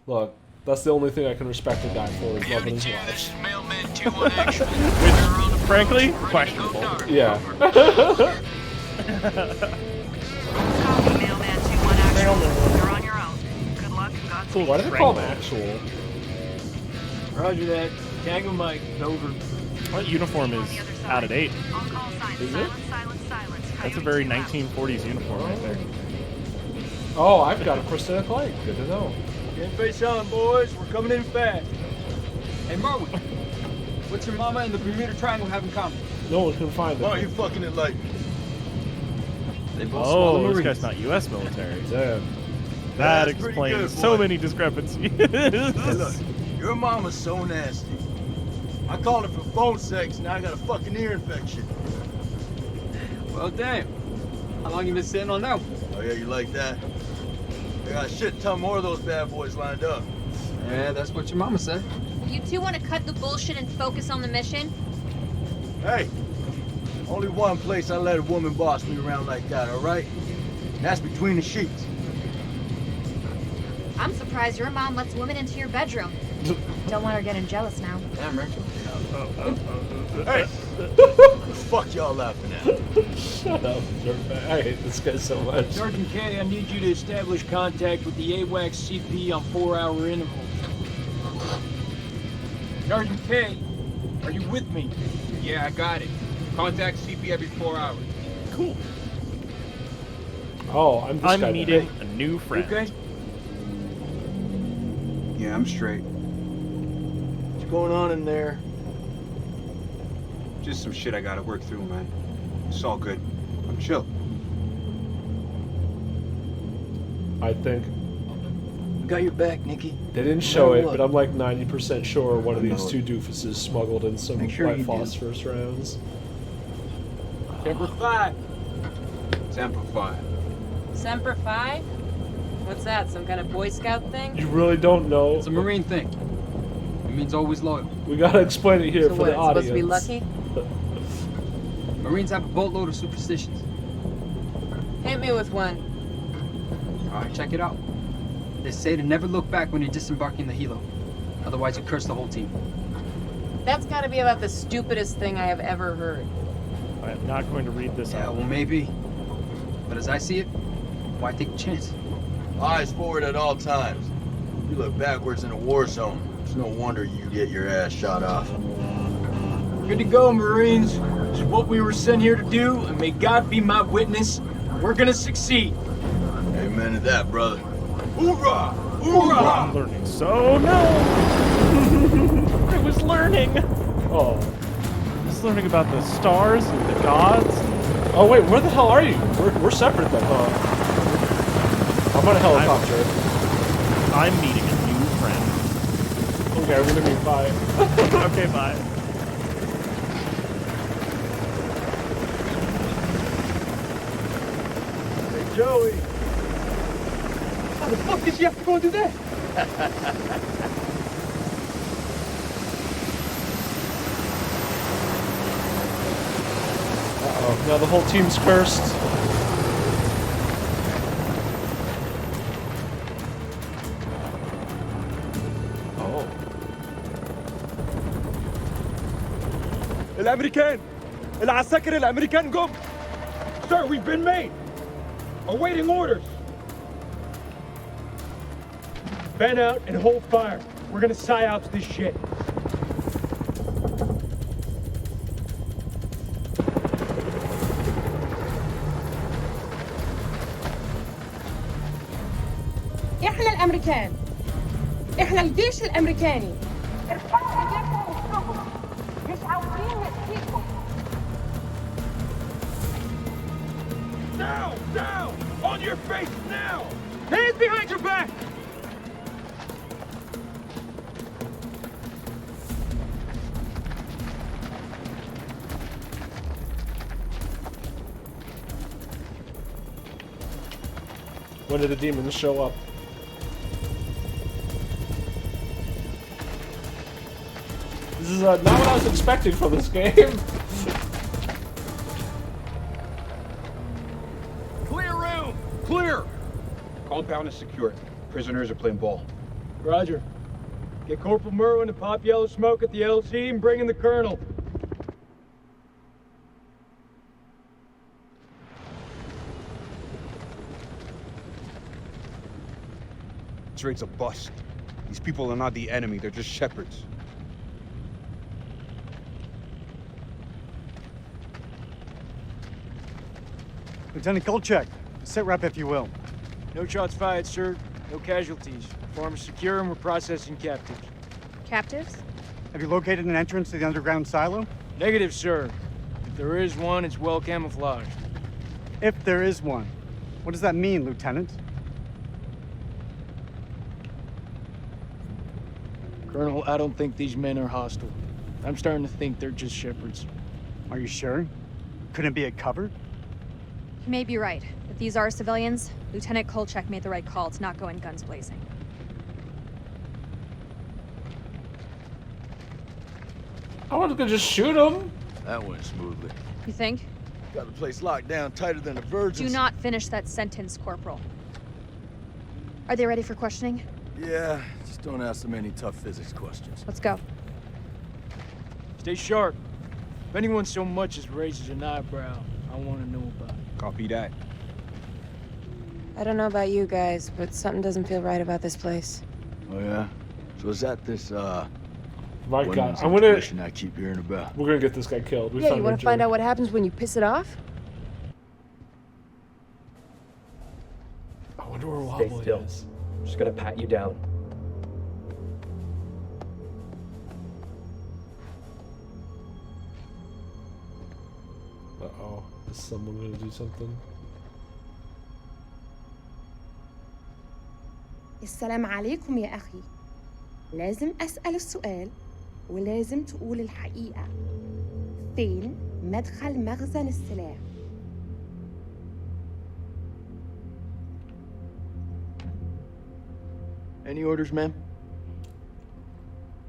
Look, that's the only thing I can respect a guy for is loving his wife. This is Mailman 2-1 action. Frankly, questionable. Yeah. Copy, Mailman 2-1 actual. You're on your own. Good luck and Godspeed. Why do they call him actual? Roger that. Tango Mike, over. What uniform is out of date? All call signs. Is it? Silence, silence, silence. That's a very 1940s uniform right there. Oh, I've got a prosthetic leg. Good to know. Get face on, boys. We're coming in fast. Hey, Marwin. What's your mama and the Bermuda Triangle have in common? No one can find Why are it. you fucking enlightened? They both swallow Oh, this Marines. guy's not U.S. military. Damn. That That's pretty explains good, so boy. many discrepancies. Hey, look, your mama's so nasty. I called her for phone sex, now I got a fucking ear infection. Well, damn. How long you been sitting on that one? Oh yeah, you like that? I got a shit ton more of those bad boys lined up. Yeah, that's what your mama said. You two want to cut the bullshit and focus on the mission? Hey, only one place I let a woman boss me around like that, all right? And that's between the sheets. I'm surprised your mom lets women into your bedroom. Don't want her getting jealous now. Damn, Rachel. Hey, what the fuck y'all laughing at? Shut up, dirtbag. I hate this guy so much. Sergeant K, I need you to establish contact with the AWACS CP on 4-hour intervals. Sergeant K, are you with me? Yeah, I got it. Contact CP every 4 hours. Cool. Oh, I'm this guy. I'm meeting a new friend. Okay? Yeah, I'm straight. What's going on in there? Just some shit I gotta work through, man. It's all good. I'm chill. I think We got your back, Nikki. they didn't show No it, look. but I'm like 90% sure one of I know these it. two doofuses smuggled in some Make sure white you do. phosphorus rounds. Semper Fi. Semper Fi. Semper Fi? What's that, some kind of Boy Scout thing? You really don't know? It's a Marine thing. It means always loyal. We gotta explain it here So for what, the it's audience. supposed to be lucky? Marines have a boatload of superstitions. Hit me with one. Alright, check it out. They say to never look back when you're disembarking the helo. Otherwise you curse the whole team. That's gotta be about the stupidest thing I have ever heard. I am not going to read this Yeah, out. well maybe. But as I see it, why take a chance? Eyes forward at all times. You look backwards in a war zone. It's no wonder you get your ass shot off. Good to go, Marines. It's what we were sent here to do, and may God be my witness. We're gonna succeed. Amen to that, brother. Hoorah! Hoorah! I'm learning. So no. I was learning. Oh. I was learning about the stars and the gods. Oh wait, where the hell are you? We're separate then, huh? I'm on a helicopter. I'm meeting a new friend. Okay, we're gonna meet. Bye. Okay, bye. Hey, Joey. How the fuck did you have to go and do that? Uh-oh, now the whole team's cursed. Oh. الامريكان العساكر الامريكان جم. Sir, we've been made. Awaiting orders. Fan out and hold fire. We're gonna psyops this shit. احنا الامريكان. احنا الجيش الامريكاني. ارفعوا ايديكم واشربوا. مش عاوزين نسيكم. Down! Down! On your face now! Hands behind your back! When did the demons show up? This is not what I was expecting from this game. Clear room! Clear! Compound is secure. Prisoners are playing ball. Roger. Get Corporal Merwin to pop yellow smoke at the LZ and bring in the Colonel. This raid's a bust. These people are not the enemy, they're just shepherds. Lieutenant Kolchak, sit rep if you will. No shots fired, sir. No casualties. Farm is secure and we're processing captives. Captives? Have you located an entrance to the underground silo? Negative, sir. If there is one, it's well camouflaged. If there is one. What does that mean, Lieutenant? Colonel, I don't think these men are hostile. I'm starting to think they're just shepherds. Are you sure? Couldn't it be a cover? You may be right. If these are civilians, Lieutenant Kolchak made the right call to not go in guns blazing. I was gonna just shoot him. That went smoothly. You think? Got the place locked down tighter than a virgin. Do not finish that sentence, Corporal. Are they ready for questioning? Yeah, just don't ask them any tough physics questions. Let's go. Stay sharp. If anyone so much as raises an eyebrow, I want to know about it. Copy that. I don't know about you guys, but something doesn't feel right about this place. Oh yeah? So is that this, My God, women's I'm gonna. intuition I keep hearing about? We're gonna get this guy killed. We Yeah, found you want to Richard. find out what happens when you piss it off? I wonder where Stay Wobbly still. is. I'm just gonna pat you down. Uh-oh. Is someone gonna do something? السلام عليكم يا أخي. لازم أسأل السؤال ولازم تقول الحقيقة. فين مدخل مخزن السلاح؟ Any orders, ma'am?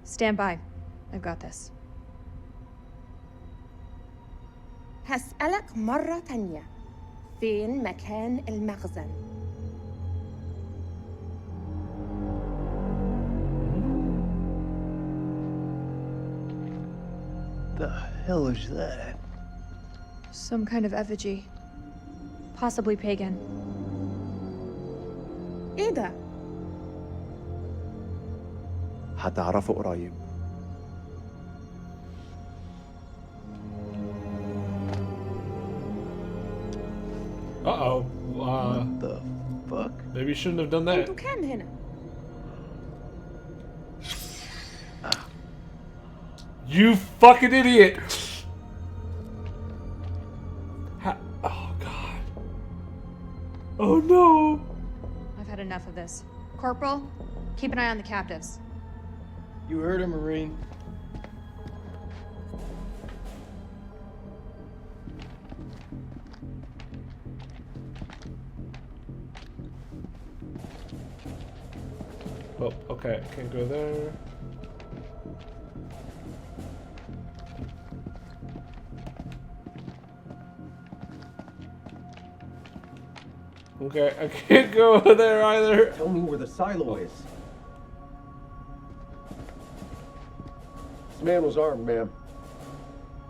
Stand by. I've got this. هسألك مرة تانية. فين مكان المخزن؟ The hell is that? Some kind of effigy. Possibly pagan. إيه ده؟ هتعرفه قريب. Uh-oh. What the fuck? Maybe you shouldn't have done that. أنتوا كام هنا؟ You fucking idiot! Oh, God. Oh, no! I've had enough of this. Corporal, keep an eye on the captives. You heard him, Marine. Oh, okay. Can't go there. Okay, I can't go there either. Tell me where the silo is. This man was armed, ma'am.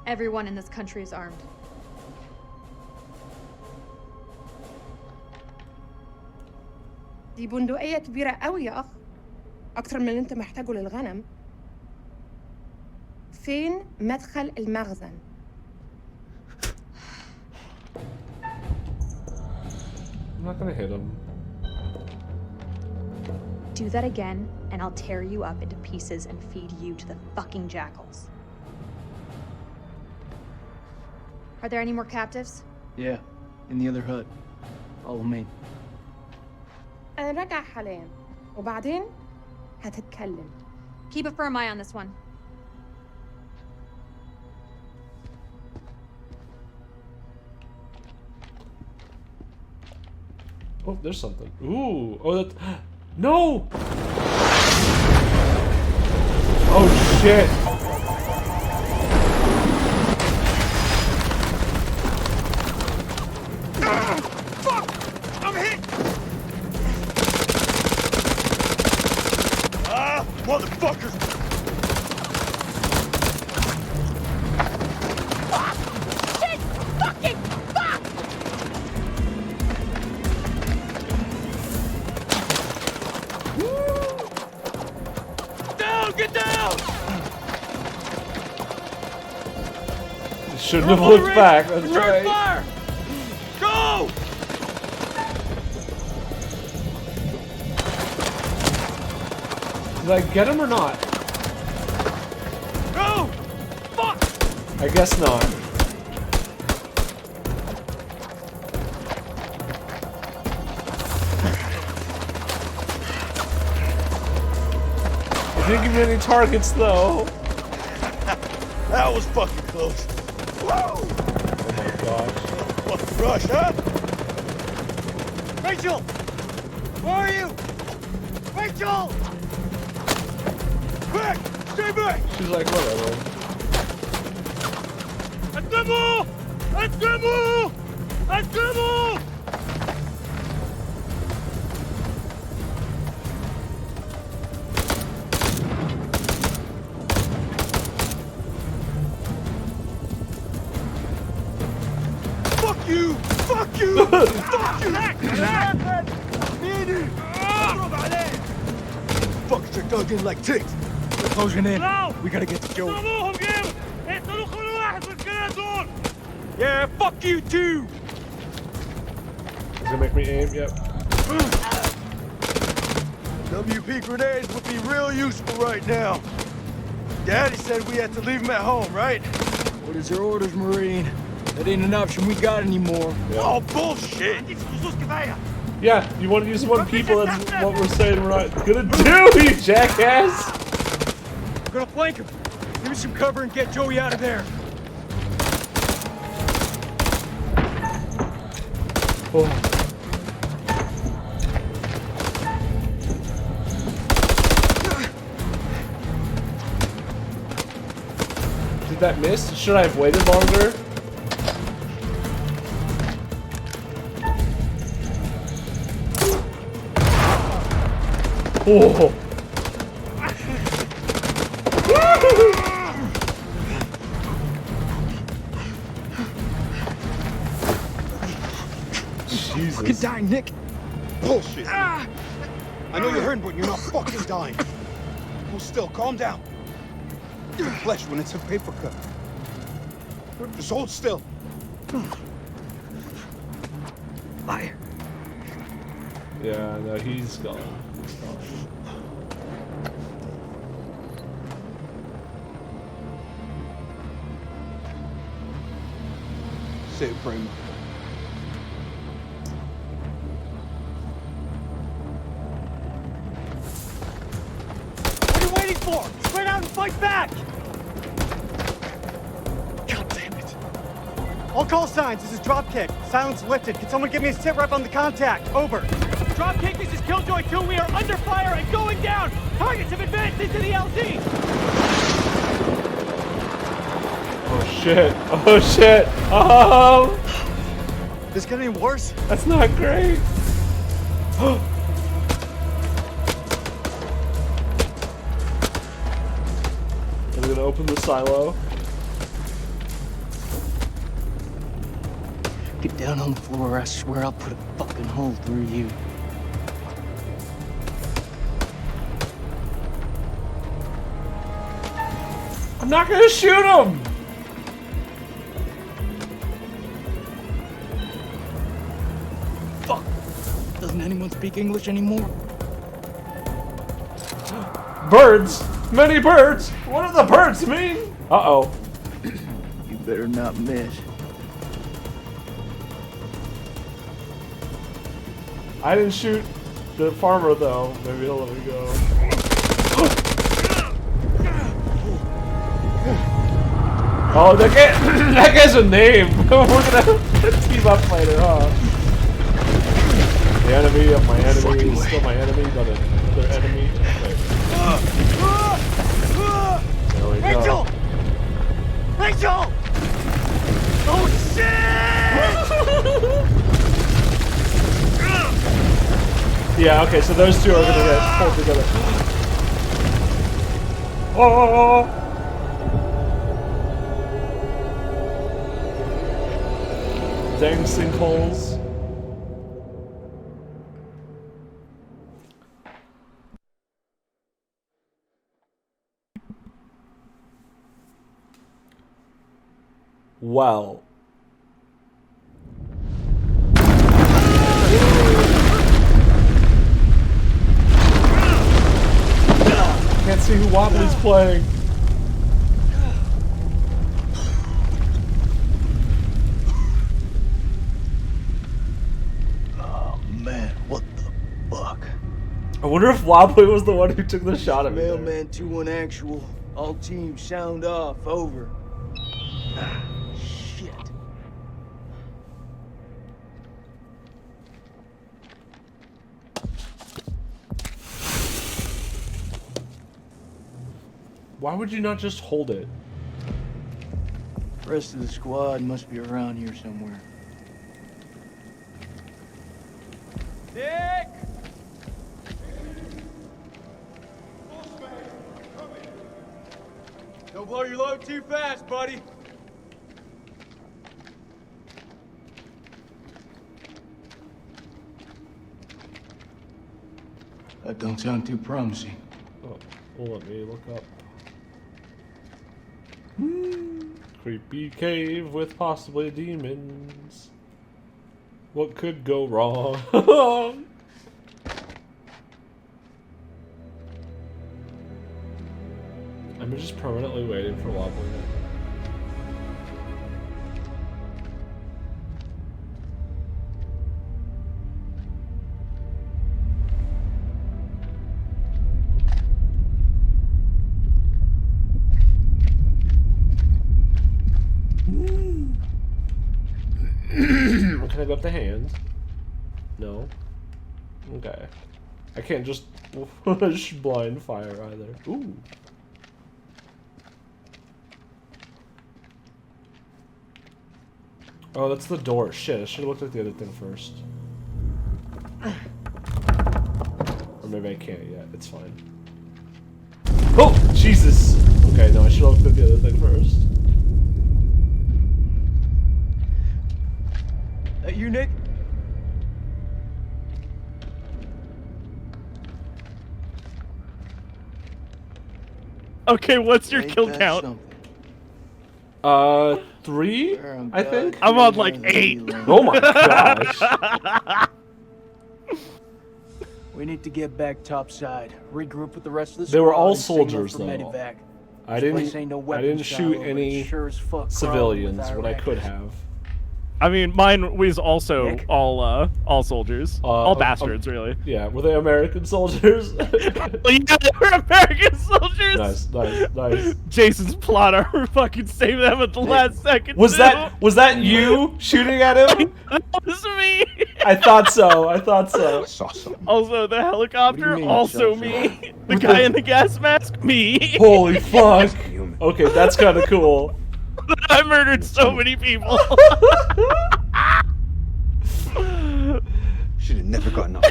Everyone in this country is armed. دي بندقية كبيرة قوي يا أخ. أكتر من اللي أنت محتاجه للغنم. فين مدخل المخزن؟ I'm not gonna hit him. Do that again, and I'll tear you up into pieces and feed you to the fucking jackals. Are there any more captives? Yeah, in the other hut. Follow me. أنا راجع حاليا وبعدين هتتكلم. Keep a firm eye on this one. Oh, there's something. Ooh. Oh, that. No! Oh, shit. Fuck! I'm hit! motherfuckers! Shit! Fucking fuck! Down! Get down! Shouldn't have looked back. That's Return right. fire! Go! Did I get him or not? Go! Fuck! I guess not. It didn't give me any targets though. That was fucking close. Whoa! Oh my gosh. Fucking rush, huh? Rachel! Where are you? Rachel! Back! Stay back! She's like, whatever. Attrape-moi! Attrape-moi! Attrape-moi! Fuck you! Fuck you! Fuck you! Fuckers are dug in like ticks. They're closing in. We gotta get to Joey. Yeah, fuck you too! He's gonna make me aim, yep. WP grenades would be real useful right now. Daddy said we had to leave them at home, right? What is your orders, Marine? That ain't an option we got anymore. Oh, bullshit! Yeah, you want to use one people, that's what we're saying we're not gonna do, you jackass! We're gonna flank him. Give me some cover and get Joey out of there. Oh. Did that miss? Should I have waited longer? Oh. Jesus. Fucking dying, Nick. Bullshit. I know you're hurting, but you're not fucking dying. Hold still, calm down. Your flesh when it's a paper cut. Just hold still. Liar. Yeah, no, he's gone. He's gone. Save frame. What are you waiting for? Spread out and fight back! God damn it. All call signs, this is Dropkick. Silence lifted. Can someone give me a sit rep on the contact? Over. Dropkick, this is Killjoy 2. We are under fire and going down. Targets have advanced into the LZ. Oh shit. Oh shit. Oh! This getting worse? That's not great. I'm gonna open the silo. Get down on the floor or I swear I'll put a fucking hole through you. I'm not gonna shoot him! Fuck. Doesn't anyone speak English anymore? Birds! Many birds! What do the birds mean? Uh-oh. You better not miss. I didn't shoot the farmer though. Maybe he'll let me go. Oh, that guy, that guy's a name. We're gonna team up later, huh? The enemy of my enemy is still my enemy, but another enemy. Okay. There we go. Rachel! Oh shit! Yeah, okay, so those two are gonna get pulled together. Oh! Dang sinkholes. Well. Can't see who Wobbly's playing. Oh man, what the fuck? I wonder if Wobbly was the one who took the shot at me. there. Mailman 2-1 actual. All teams sound off. Over. Ah, shit. Why would you not just hold it? Rest of the squad must be around here somewhere. Nick! Don't blow your load too fast, buddy. That don't sound too promising. Oh, well, let me look up. Creepy cave with possibly demons. What could go wrong? I'm just permanently waiting for Wobbly. Can I go up the hands? No. Okay. I can't just blind fire either. Ooh. Oh, that's the door. Shit, I should have looked at the other thing first. Or maybe I can't yet. It's fine. Oh, Jesus! Okay, no, I should have looked at the other thing first. That you, Nick? Okay, what's your kill count? Something. 3, I think? I'm on like 8. Oh my gosh. We need to get back topside. Regroup with the rest of the squad. They were all and signal soldiers, for though. medevac. I This place ain't no didn't weapons shoot silo, but any it sure as fuck crawling civilians with when I could Iraqis. have. I mean, mine was also Nick? all soldiers, all bastards, really. Yeah, were they American soldiers? Well, yeah, they were American soldiers. Nice, nice, nice. Jason's plotter fucking saved them at the last second. Was too. that you shooting at him? That was me. I thought so. I thought so. Saw something. Also, the helicopter, mean, also so? me. The guy in the gas mask, me. Holy fuck. Okay, that's kind of cool. I murdered so many people. Should have never gotten up.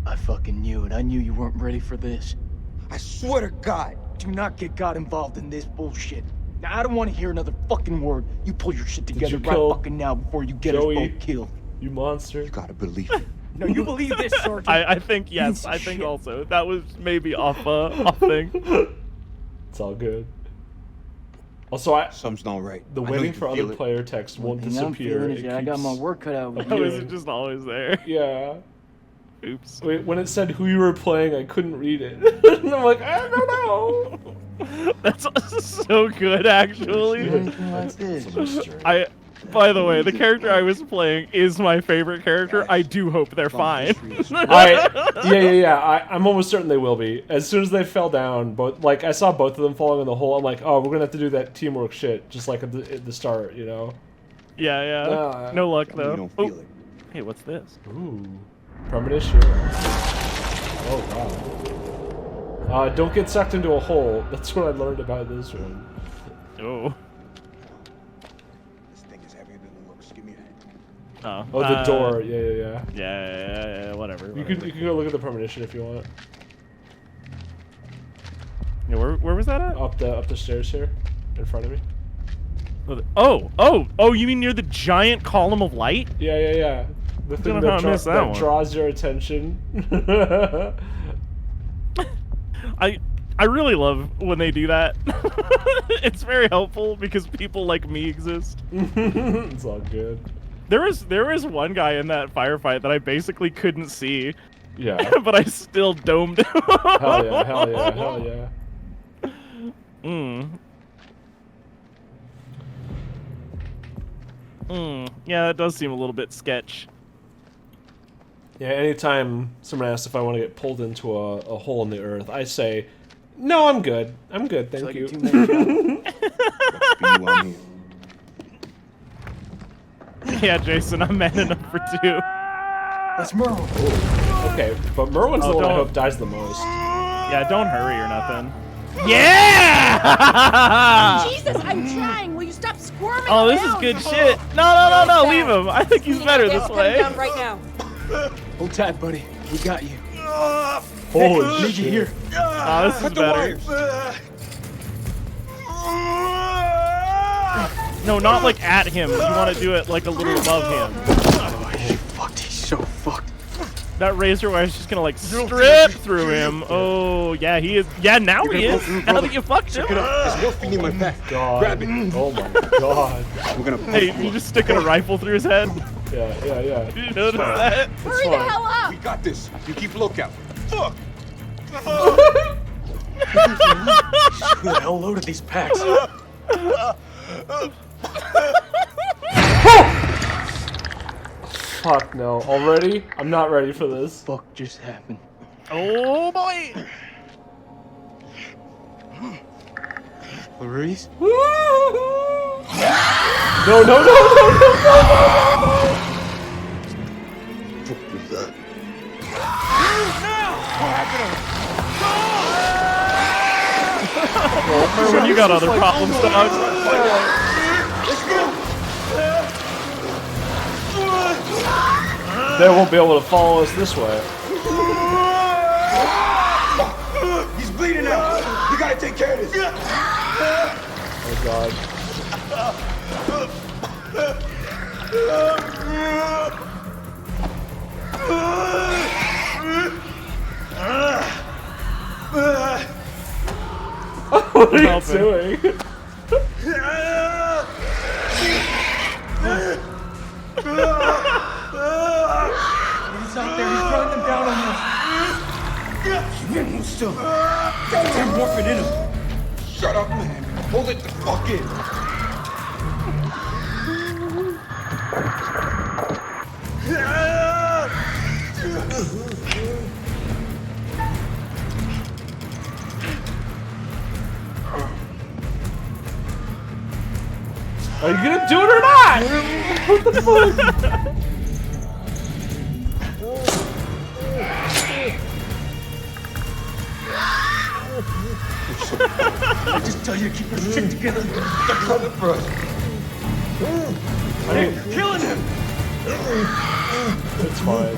I fucking knew it. I knew you weren't ready for this. I swear to God. Do not get God involved in this bullshit. Now, I don't want to hear another fucking word. You pull your shit together you right kill fucking now before you get Joey? us both killed. You monster. You gotta believe it. No, you believe this, Sergeant? I think yes. Piece of I think shit. also that was maybe off thing. It's all good. Also, Something's not right. the I know waiting you for feel other it. player text won't One thing I'm disappear. feeling is It that I got my keeps- work cut out with I you. was just always there. Yeah. Oops. Wait, when it said who you were playing, I couldn't read it. And I'm like, I don't know. That's so good, actually. Anything like this. By the way, the character I was playing is my favorite character. I do hope they're fine. I'm almost certain they will be. As soon as they fell down, I saw both of them falling in the hole. I'm like, oh, we're gonna have to do that teamwork shit, just like at the start, you know? Yeah. No luck You though. don't Oh, feel it. hey, what's this? Ooh, premonition. Oh wow. Don't get sucked into a hole. That's what I learned about this one. Oh. This thing is heavier than it looks. Give me that. Oh. Oh, the door. Yeah. Yeah. Whatever. You can go look at the premonition if you want. Yeah, where was that at? Up the stairs here, in front of me. Oh, you mean near the giant column of light? Yeah. The thing Don't know how I missed that that one. draws your attention. I really love when they do that. It's very helpful because people like me exist. It's all good. There was one guy in that firefight that I basically couldn't see. Yeah. But I still domed him. Hell yeah. Yeah, that does seem a little bit sketch. Yeah, anytime someone asks if I want to get pulled into a hole in the earth, I say, no, I'm good. I'm good, thank you. Yeah, Jason, I'm man enough for 2. That's Merle. Okay, but Merwin's the one I don't- hope dies the most. Yeah, don't hurry or nothing. Yeah! Jesus, I'm trying. Will you stop squirming Oh, this is around? good shit. No, leave him. I think he's better this way. Down right now. Hold tight, buddy. We got you. Holy Need you here. Oh, this is better. No, not like at him. You want to do it like a little above him. Oh, he's fucked. He's so fucked. That razor wire is just gonna like strip through him. Oh, yeah, he is. Yeah, now he is. Now that you fucked him. There's morphine in my pack. God. Grab it. Oh my god. We're gonna. Hey, you just sticking a rifle through his head? Yeah. Did you notice that? Hurry the hell up! We got this. You keep lookout. Fuck. Who the hell loaded these packs? Fuck no. Already? I'm not ready for this. Fuck just happened. Oh boy! Maurice? No. Remember when you got other problems, dog? They won't be able to follow us this way. He's bleeding out. You gotta take care of this. Oh god. What are you doing? He's out there. He's running them down on us. Hold still. Goddamn morphine in him. Shut up, man. Hold it the fuck in. Are you gonna do it or not? What the fuck? I just tell you to keep your shit together. They're coming for us. Hey, you're killing him. It's fine.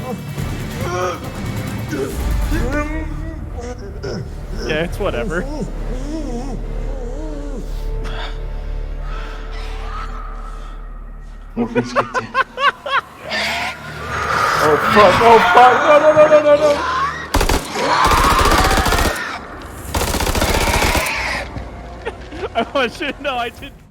Yeah, it's whatever. Morphine's kicked in. Oh fuck, no. I want you to know I didn't